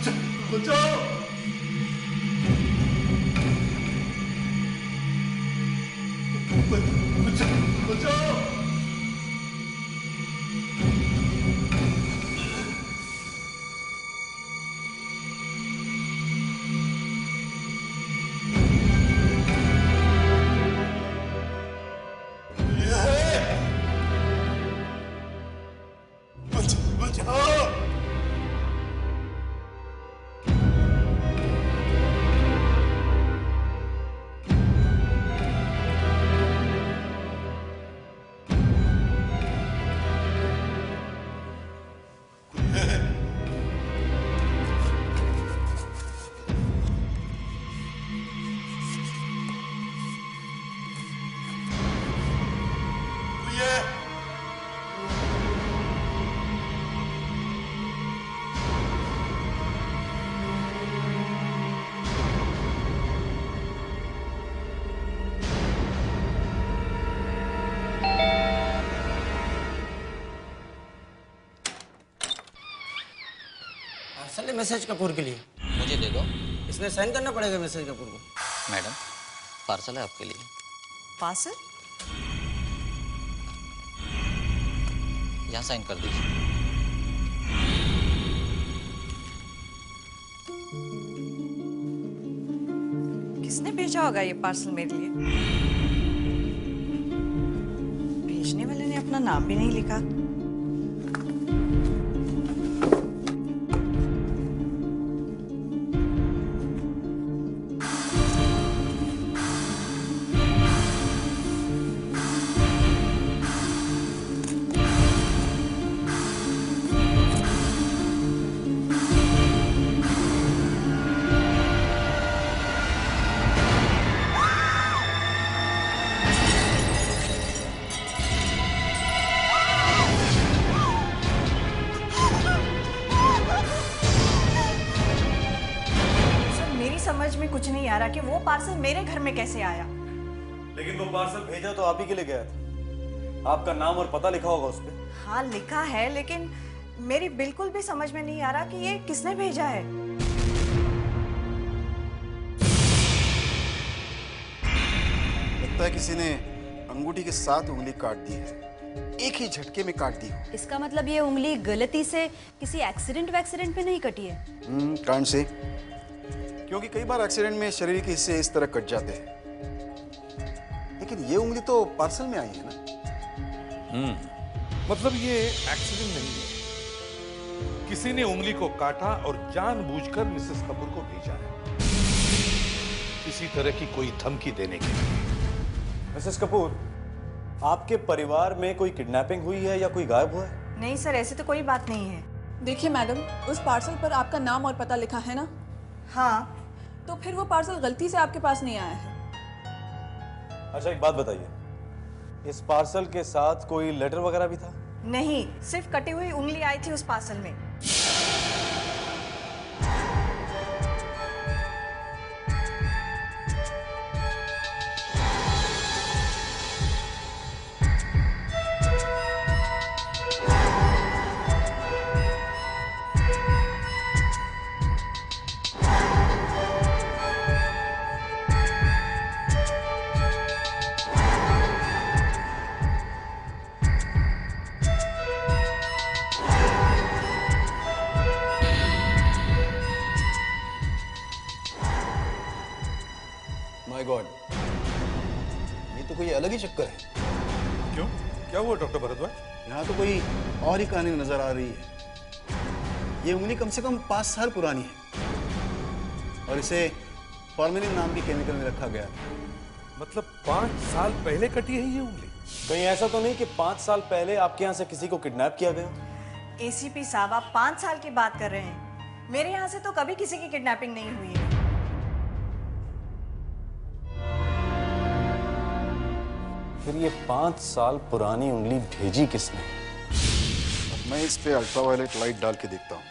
बचाओ। बचाओ। बचाओ। पार्सल है मैसेज कपूर के लिए। मुझे दे दो। इसमें साइन करना पड़ेगा मैसेज कपूर को। मैडम, पार्सल है आपके लिए। पार्सल? यहाँ साइन कर दीजिए। किसने भेजा होगा ये पार्सल मेरे लिए? भेजने वाले ने अपना नाम भी नहीं लिखा। समझ में कुछ नहीं आ रहा कि वो पार्सल मेरे घर में कैसे आया। लेकिन वो पार्सल भेजा तो आप ही के लिए गया था। आपका नाम और पता लिखा होगा उस पे। हाँ लिखा है, लेकिन मेरी बिल्कुल भी समझ में नहीं आ रहा कि ये किसने भेजा है। लगता है किसी ने अंगूठी के साथ उंगली काट दी है, एक ही झटके में काट दी हो। इसका मतलब ये उंगली गलती से किसी एक्सीडेंट वैक्सीडेंट पे नहीं कटी है? कांड से, क्योंकि कई बार एक्सीडेंट में शरीर के हिस्से इस तरह कट जाते हैं, लेकिन ये उंगली तो पार्सल में आई है ना। मतलब ये एक्सीडेंट नहीं है, किसी ने उंगली को काटा और जानबूझकर मिसेस कपूर को भेजा है, किसी तरह की कोई धमकी देने के लिए। मिसेस कपूर, आपके परिवार में कोई किडनैपिंग हुई है या कोई गायब हुआ है? नहीं सर, ऐसी तो कोई बात नहीं है। देखिए मैडम, उस पार्सल पर आपका नाम और पता लिखा है ना? हाँ। तो फिर वो पार्सल गलती से आपके पास नहीं आया है। अच्छा एक बात बताइए, इस पार्सल के साथ कोई लेटर वगैरह भी था? नहीं, सिर्फ कटी हुई उंगली आई थी उस पार्सल में। माय गॉड, ये तो कोई अलग ही चक्कर है। क्यों, क्या हुआ डॉक्टर भरद्वाज? यहाँ तो कोई और ही कहानी नजर आ रही है। ये उंगली कम से कम 5 साल पुरानी है और इसे फॉर्मेलिन नाम के केमिकल में रखा गया है। मतलब 5 साल पहले कटी है ये उंगली? कहीं ऐसा तो नहीं कि 5 साल पहले आपके यहाँ से किसी को किडनैप किया गया? एसीपी साहब, आप 5 साल की बात कर रहे हैं। मेरे यहाँ से तो कभी किसी की किडनैपिंग नहीं हुई है। फिर ये 5 साल पुरानी उंगली भेजी किसने? मैं इस पे अल्ट्रावायलेट लाइट डाल के देखता हूँ।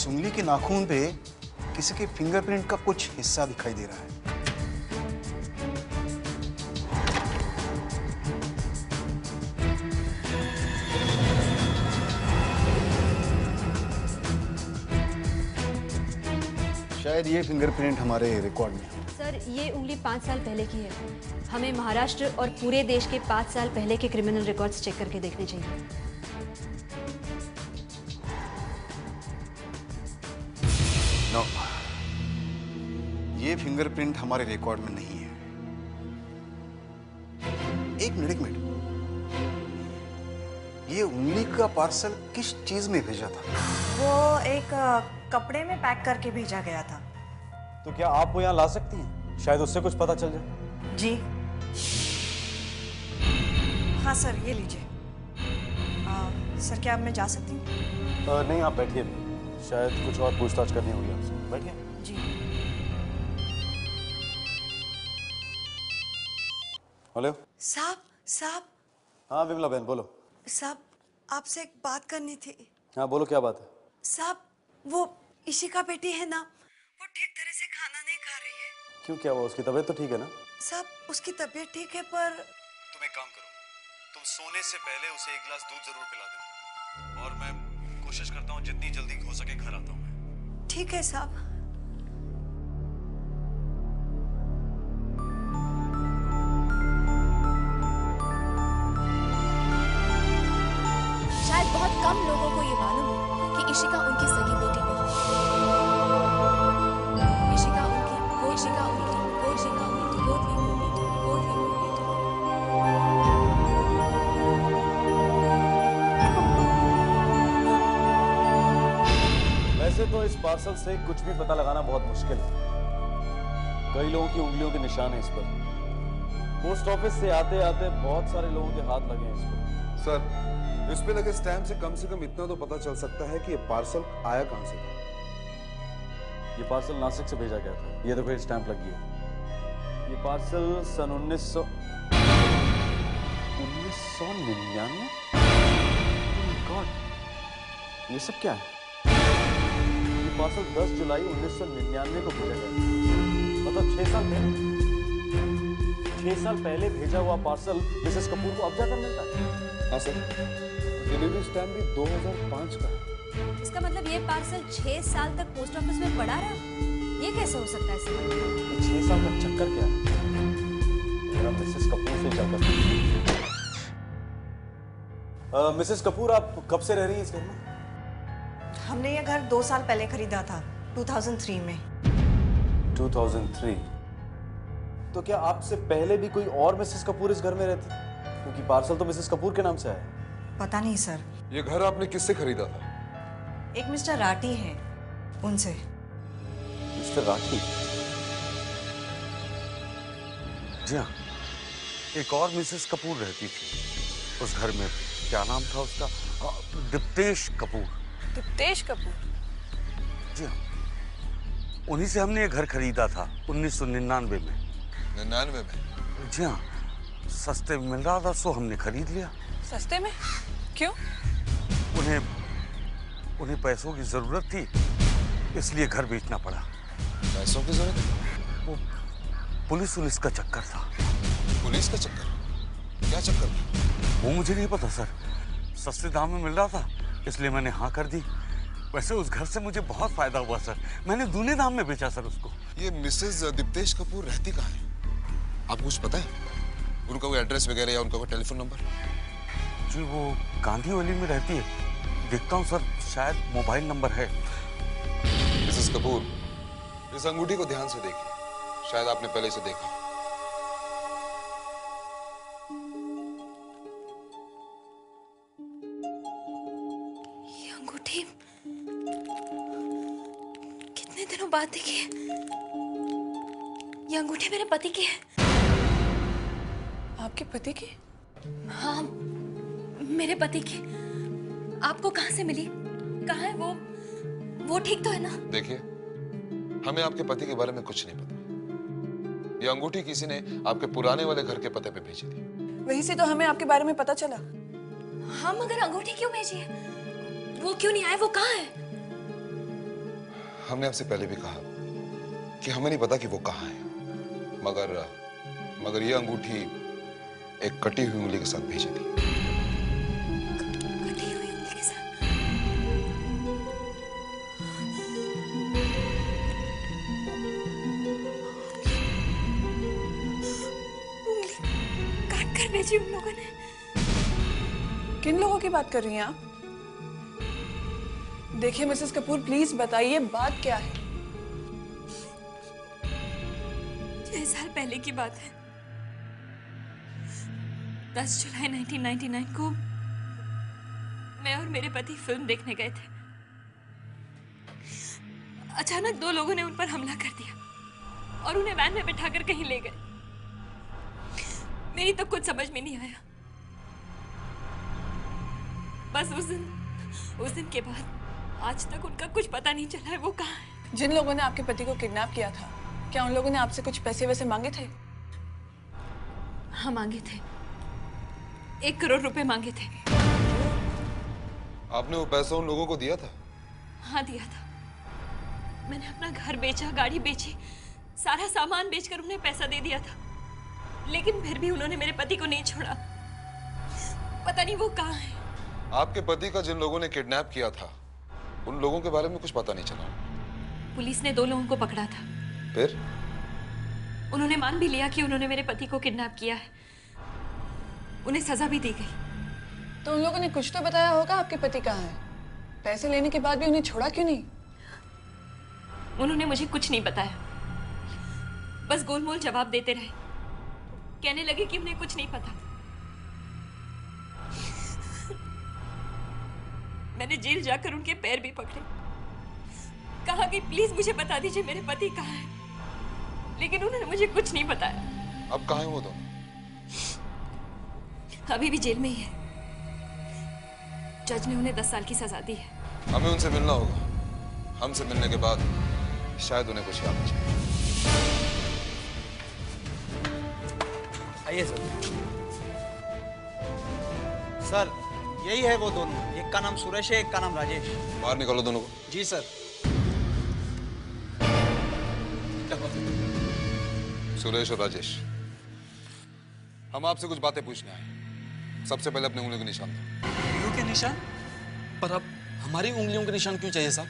इस उंगली के नाखून पे किसी के फिंगरप्रिंट का कुछ हिस्सा दिखाई दे रहा है। शायद ये फिंगरप्रिंट हमारे रिकॉर्ड में है। सर, ये उंगली 5 साल पहले की है। हमें महाराष्ट्र और पूरे देश के 5 साल पहले के क्रिमिनल रिकॉर्ड्स चेक करके देखने चाहिए। नो, ये फिंगरप्रिंट हमारे रिकॉर्ड में नहीं है। एक मिनट। ये उंगली का पार्सल किस चीज में भेजा था? वो एक कपड़े में पैक करके भेजा गया था। तो क्या आप वो यहाँ ला सकती हैं? शायद उससे कुछ पता चल जाए। जी हाँ सर, ये लीजिए। सर, क्या अब मैं जा सकती हूँ? नहीं, आप बैठिए, शायद कुछ और पूछताछ करनी होगी आपसे। बैठिए। जी। हेलो। साहब। हाँ विमला बहन, बोलो। साहब, आपसे एक बात करनी थी। हाँ बोलो, क्या बात है? साहब, वो इशिका बेटी है ना, वो ठीक तरह से खाना नहीं खा रही है। क्यों, क्या हुआ? उसकी तबीयत तो ठीक है ना? साहब, उसकी तबीयत ठीक है, पर तुम एक काम करो, तुम सोने से पहले उसे एक गिलास दूध जरूर पिला देना, और मैं कोशिश करता हूँ जितनी जल्दी हो सके घर आता हूँ। ठीक है साहब। शायद बहुत कम लोगों को ये मालूम है कि इशिका उनकी सगी बेटी नहीं है। इशिका उनकी गोदली बेटी। वैसे तो इस पार्सल से कुछ भी पता लगाना बहुत मुश्किल है। कई लोगों की उंगलियों के निशान हैं इस पर। पोस्ट ऑफिस से आते आते बहुत सारे लोगों के हाथ लगे हैं इस पर। सर, इस पे लगे स्टैम्प से कम इतना तो पता चल सकता है कि ये पार्सल आया कहां से था। ये पार्सल नासिक से भेजा गया था। ये देखो, ये स्टैंप लगी है। ये पार्सल सन 1999। गॉड, ये सब क्या है? ये पार्सल 10 जुलाई 1999 को भेजा गया, मतलब 6 साल पहले। 6 साल पहले भेजा हुआ पार्सल मिसेस कपूर को अब जाकर मिलता है। हाँ सर, डिलीवरी स्टैम्प भी 2005 का है। इसका मतलब ये पार्सल 6 साल तक पोस्ट ऑफिस में पड़ा रहा? ये कैसे हो सकता है सर? 6 साल का चक्कर क्या है? मेरा मिसेस कपूर से जाकर। मिसेस कपूर, आप कब से रह रही हैं इस घर में? हमने ये घर 2 साल पहले खरीदा था, 2003 में। 2003? तो क्या आपसे पहले भी कोई और मिसेस कपूर इस घर में रहती? क्योंकि पार्सल तो मिसेस कपूर के नाम से आया है। पता नहीं सर। ये घर आपने किससे खरीदा था? एक मिस्टर राठी है, उनसे। मिस्टर राठी? जी हाँ, एक और मिसेस कपूर रहती थी उस घर में। क्या नाम था उसका? दिप्तेश कपूर। दिप्तेश कपूर? जी हाँ, उन्हीं से हमने ये घर खरीदा था 1999 में। 99 में? जी हाँ, सस्ते में मिल रहा था, सो हमने खरीद लिया। सस्ते में? क्यों? उन्हें पैसों की जरूरत थी, इसलिए घर बेचना पड़ा। पैसों की जरूरत? वो पुलिस का चक्कर था। पुलिस का चक्कर? क्या चक्कर था? वो मुझे नहीं पता सर, सस्ते दाम में मिल रहा था, इसलिए मैंने हाँ कर दी। वैसे उस घर से मुझे बहुत फायदा हुआ सर, मैंने दूने दाम में बेचा सर उसको। ये मिसेस दिप्तेश कपूर रहती कहाँ है? आपको कुछ पता है? उनका कोई एड्रेस वगैरह या उनका कोई टेलीफोन नंबर? जी वो गांधी वाली में रहती है। देखता हूँ सर, शायद मोबाइल नंबर है। मिसेस कपूर, इस अंगूठी को ध्यान से देखिए, शायद आपने पहले इसे देखा। ये अंगूठी कितने दिनों बाद देखी है। ये अंगूठी मेरे पति की है। आपके पति की? हाँ, मेरे पति की। आपको कहाँ से मिली? कहाँ है वो ठीक तो है ना? देखिए, हमें आपके पति के बारे में कुछ नहीं पता। ये अंगूठी किसी ने आपके पुराने वाले घर के पते पे भेजी थी। वहीं से तो हमें आपके बारे में पता चला। हम अगर अंगूठी क्यों भेजी है? वो क्यों नहीं आए? वो कहाँ है? हमने आपसे पहले भी कहा कि हमें नहीं पता कि वो कहाँ है, मगर ये अंगूठी एक कटी हुई उंगली के साथ भेजी थी। कटी हुई उंगली के साथ? उंगली काट कर भेजी उन लोगों ने। किन लोगों की बात कर रही हैं आप? देखिए मिसेस कपूर, प्लीज बताइए बात क्या है? 6 साल पहले की बात है। 10 जुलाई 1999 को मैं और मेरे पति फिल्म देखने गए थे। अचानक 2 लोगों ने उन पर हमला कर दिया और उन्हें वैन में बिठाकर कहीं ले गए। मेरी तो कुछ समझ में नहीं आया। बस उस दिन के बाद आज तक उनका कुछ पता नहीं चला है वो कहाँ है। जिन लोगों ने आपके पति को किडनैप किया था, क्या उन लोगों ने आपसे कुछ पैसे वैसे मांगे थे? हाँ, मांगे थे। 1 करोड़ रुपए मांगे थे। आपने वो पैसा उन लोगों को दिया था? हाँ, दिया था। मैंने अपना घर बेचा, गाड़ी बेची, सारा सामान बेचकर उन्हें पैसा दे दिया था। लेकिन फिर भी उन्होंने मेरे पति को नहीं छोड़ा। पता नहीं वो कहाँ है। आपके पति का जिन लोगों ने किडनैप किया था, उन लोगों के बारे में कुछ पता नहीं चला? पुलिस ने 2 लोगों को पकड़ा था। फिर? उन्होंने मान भी लिया कि उन्होंने मेरे पति को किडनैप किया है। उन्हें सजा भी दी गई। तो उन लोगों ने कुछ तो बताया होगा आपके पति कहाँ है। पैसे लेने के बाद भी उन्हें छोड़ा क्यों नहीं? उन्होंने मुझे कुछ नहीं बताया, बस गोलमोल जवाब देते रहे। कहने लगे कि उन्हें कुछ नहीं पता। मैंने जेल जाकर उनके पैर भी पकड़े, कहा कि प्लीज मुझे बता दीजिए मेरे पति कहाँ है। लेकिन उन्होंने मुझे कुछ नहीं बताया। अब कहाँ है वो दोनों? अभी भी जेल में ही है। जज ने उन्हें 10 साल की सजा दी है। हमें उनसे मिलना होगा। हमसे मिलने के बाद शायद उन्हें कुछ याद आ जाए। आइए सर, यही है वो दोनों। एक का नाम सुरेश है, एक का नाम राजेश। बाहर निकालो दोनों को। जी सर। सुरेश और राजेश, हम आपसे कुछ बातें पूछने आए। सबसे पहले अपने उंगलियों के निशान दो। उंगलियों के निशान? पर अब हमारी उंगलियों के निशान क्यों चाहिए साहब?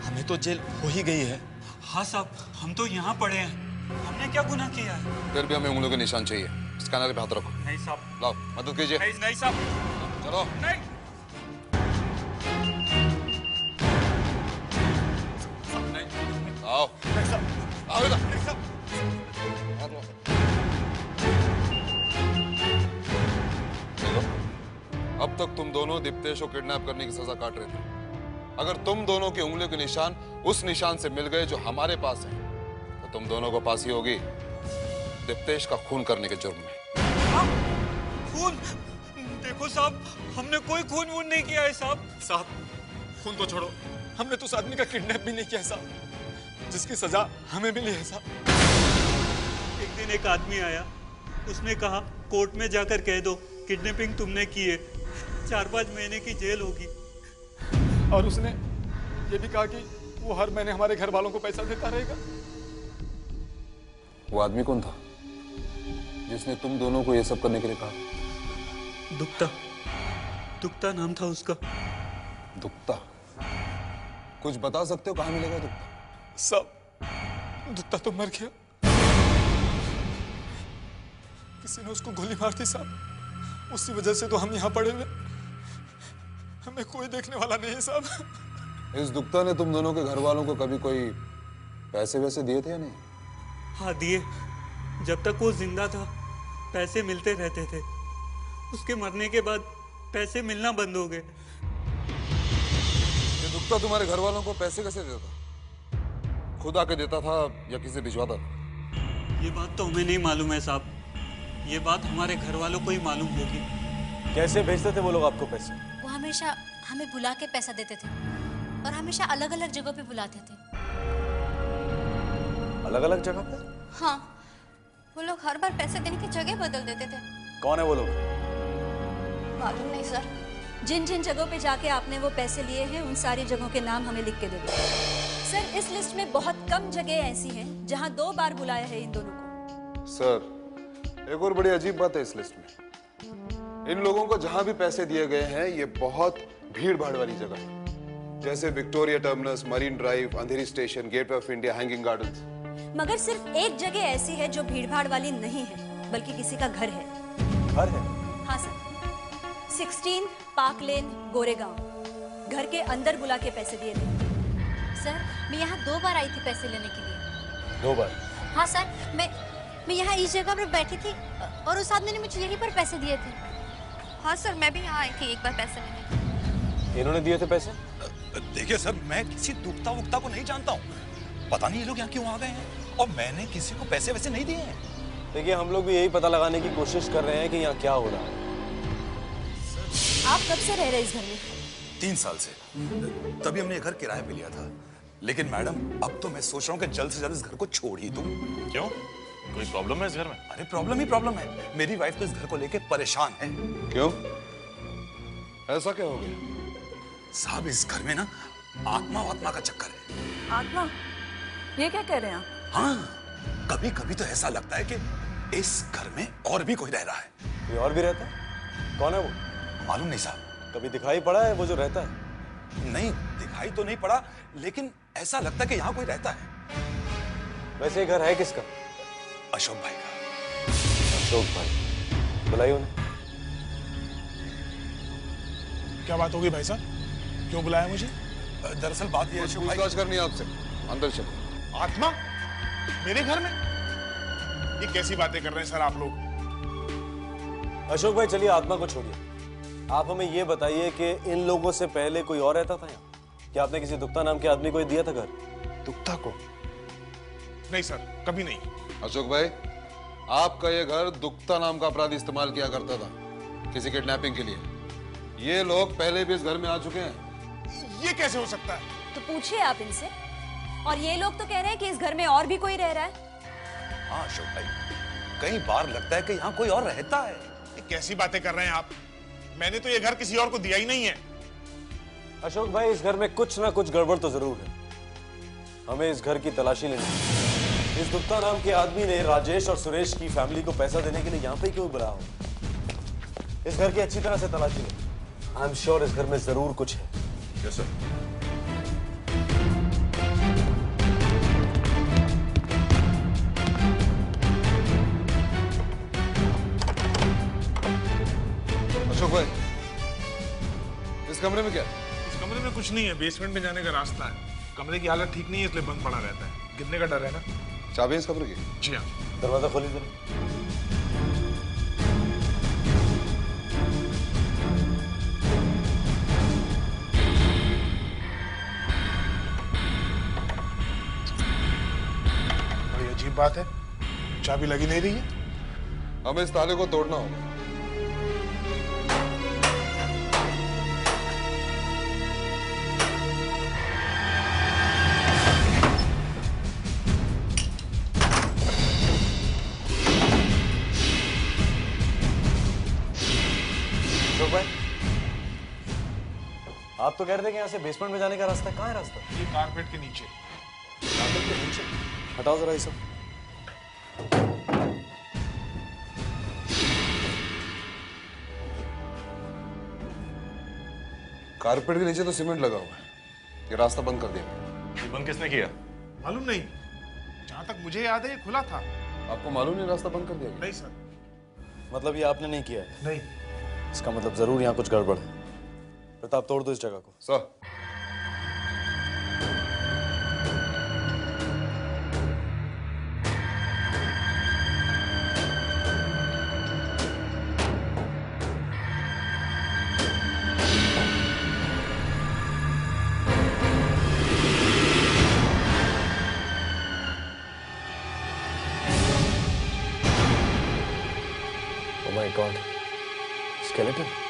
हमें तो जेल हो ही गई है। हाँ साहब, हम तो यहाँ पड़े हैं। हमने क्या गुनाह किया है? फिर भी हमें उंगलियों के निशान चाहिए। स्कैनर पे हाथ रखो। नहीं साहब। लाओ, मदद कीजिए। नहीं साहब। चलो। नहीं। आओ। आओ इधर। देखो, अब तक तुम दोनों दीप्तेश को किडनैप करने की सजा काट रहे थे। अगर तुम दोनों की उंगलियों के निशान उस निशान से मिल गए जो हमारे पास है, तो तुम दोनों को फांसी होगी दीप्तेश का खून करने के जुर्म में। खून? देखो साहब, हमने कोई खून वून नहीं किया है साहब। साहब, खून तो छोड़ो, हमने तो उस आदमी का किडनैप भी नहीं किया साहब, जिसकी सजा हमें मिली है साहब। एक दिन एक आदमी आया, उसने कहा कोर्ट में जाकर कह दो किडनैपिंग तुमने की है, 4-5 महीने की जेल होगी। और उसने ये भी कहा कि वो हर महीने हमारे घर वालों को पैसा देता रहेगा। वो आदमी कौन था जिसने तुम दोनों को ये सब करने के लिए कहा? दुक्ता नाम था उसका। दुक्ता? कुछ बता सकते हो कहाँ मिलेगा दुक्ता? सब दुक्ता तो मर गया। किसी ने उसको गोली मार दी साहब। उसी वजह से तो हम यहाँ पड़े हुए। हमें कोई देखने वाला नहीं है साहब। इस दुक्ता ने तुम दोनों के घर वालों को कभी कोई पैसे वैसे दिए थे या नहीं? हाँ, दिए। जब तक वो जिंदा था पैसे मिलते रहते थे। उसके मरने के बाद पैसे मिलना बंद हो गए। ये दुक्ता तुम्हारे घर वालों को पैसे कैसे देता था? खुद आके देता था या किसी भिजवाता था? ये बात तो हमें नहीं मालूम है साहब। ये बात हमारे घर वालों को ही मालूम होगी। कैसे भेजते थे वो लोग आपको पैसे? वो हमेशा हमें बुला के पैसा देते थे और हमेशा अलग अलग जगह पे बुलाते थे। अलग अलग जगह पे? हाँ, वो लोग हर बार पैसे देने की जगह बदल देते थे। कौन है वो लोग? मालूम नहीं सर। जिन जिन जगहों पे जाके आपने वो पैसे लिए हैं उन सारी जगहों के नाम हमें लिख के दे दो। सर, इस लिस्ट में बहुत कम जगह ऐसी हैं जहां 2 बार बुलाया है इन दोनों को। सर, एक और बड़ी अजीब बात है इस लिस्ट में। इन लोगों को जहां भी पैसे दिए गए हैं ये बहुत भीड़ भाड़ वाली जगह है, जैसे Victoria terminus, marine drive, Andheri station, gateway of India, hanging gardens. मगर सिर्फ एक जगह ऐसी है जो भीड़भाड़ वाली नहीं है, बल्कि किसी का घर है। घर है? हाँ सर, 16 पार्क लेन, गोरेगांव। घर के अंदर बुला के पैसे दिए थे। सर, मैं यहाँ 2 बार आई थी पैसे लेने के लिए। 2 बार? हाँ सर, मैं यहाँ इस जगह पर बैठी थी और उस आदमी ने मुझे यहीं पर पैसे दिए थे। हाँ सर, मैं भी यहाँ आई थी एक बार पैसे लेने। इन्होंने दिए थे पैसे? देखिए सर, मैं किसी दुखता वुकता को नहीं जानता हूँ। पता नहीं ये लोग यहाँ क्यों आ गए हैं, और मैंने किसी को पैसे वैसे नहीं दिए हैं। देखिए, हम लोग भी यही पता लगाने की कोशिश कर रहे हैं कि यहाँ क्या हो रहा है। आप कब से रह रहे इस घर में? 3 साल से। तभी हमने ये घर किराए पे लिया था। लेकिन मैडम, अब तो मैं सोच रहा हूँ कि जल्द से जल्द इस घर को छोड़ ही दूं। क्यों? कोई प्रॉब्लम है इस घर में? अरे प्रॉब्लम ही प्रॉब्लम है। मेरी वाइफ तो इस घर को लेके परेशान है। क्यों? ऐसा क्या हो गया? साहब, इस घर में ना आत्मा का चक्कर है। आत्मा? ये क्या कह रहे हैं आप? हाँ, कभी कभी तो ऐसा लगता है कि इस घर में और भी कोई रह रहा है। कोई और भी रहता है? कौन है वो? मालूम नहीं साहब। कभी दिखाई पड़ा है वो जो रहता है? नहीं, दिखाई तो नहीं पड़ा, लेकिन ऐसा लगता है कि यहाँ कोई रहता है। वैसे घर है किसका? अशोक भाई का। अशोक भाई? बुलाइए उन्हें। क्या बात होगी भाई साहब? क्यों बुलाया मुझे? दरअसल बात ये है, पूछताछ करनी है आपसे। अंदर चलो। आत्मा? मेरे घर में? ये कैसी बातें कर रहे हैं सर आप लोग? अशोक भाई, चलिए आत्मा को छोड़िए। आप हमें ये बताइए कि इन लोगों से पहले कोई और रहता था यहाँ? क्या आपने किसी दुक्ता नाम के आदमी को दिया था घर? दुक्ता को? नहीं सर, कभी नहीं। अशोक भाई, आपका ये घर दुक्ता नाम का अपराधी इस्तेमाल किया करता था किसी किडनैपिंग के लिए। ये लोग पहले भी इस घर में आ चुके हैं। ये कैसे हो सकता है? तो पूछिए आप इनसे। और ये लोग तो कह रहे हैं कि इस घर में और भी कोई रह रहा है। हाँ अशोक भाई, कई बार लगता है कि यहाँ कोई और रहता है। ये कैसी बातें कर रहे हैं आप? मैंने तो ये घर किसी और को दिया ही नहीं है। अशोक भाई, इस घर में कुछ ना कुछ गड़बड़ तो जरूर है। हमें इस घर की तलाशी लेनी है। इस दुक्ता नाम के आदमी ने राजेश और सुरेश की फैमिली को पैसा देने के लिए यहाँ पे क्यों बुलाया हो? इस घर की अच्छी तरह से तलाशी लें। आई एम श्योर इस घर में जरूर कुछ है। Yes sir. अशोक भाई, इस कमरे में क्या? इस कमरे में कुछ नहीं है, बेसमेंट में जाने का रास्ता है। कमरे की हालत ठीक नहीं है, इसलिए बंद पड़ा रहता है। गिरने का डर है ना। चाबी इस कमरे की? जी हाँ। दरवाजा खोली जरा। बड़ी अजीब बात है, चाबी लगी नहीं रही है। हमें इस ताले को तोड़ना होगा। आप तो कह रहे थे कि यहाँ से बेसमेंट में जाने का रास्ता है। कहाँ है रास्ता? ये कारपेट के नीचे। कारपेट के नीचे? हटाओ जरा ये सब। कारपेट के नीचे तो सीमेंट लगा हुआ है। ये रास्ता बंद कर दिया। ये बंद किसने किया? मालूम नहीं। जहाँ तक मुझे याद है ये खुला था। आपको मालूम नहीं रास्ता बंद कर दिया? नहीं सर। मतलब ये आपने नहीं किया है? नहीं। इसका मतलब जरूर यहाँ कुछ गड़बड़ है। प्रताप, तोड़ दो इस जगह को। Sir. Oh my God, skeleton.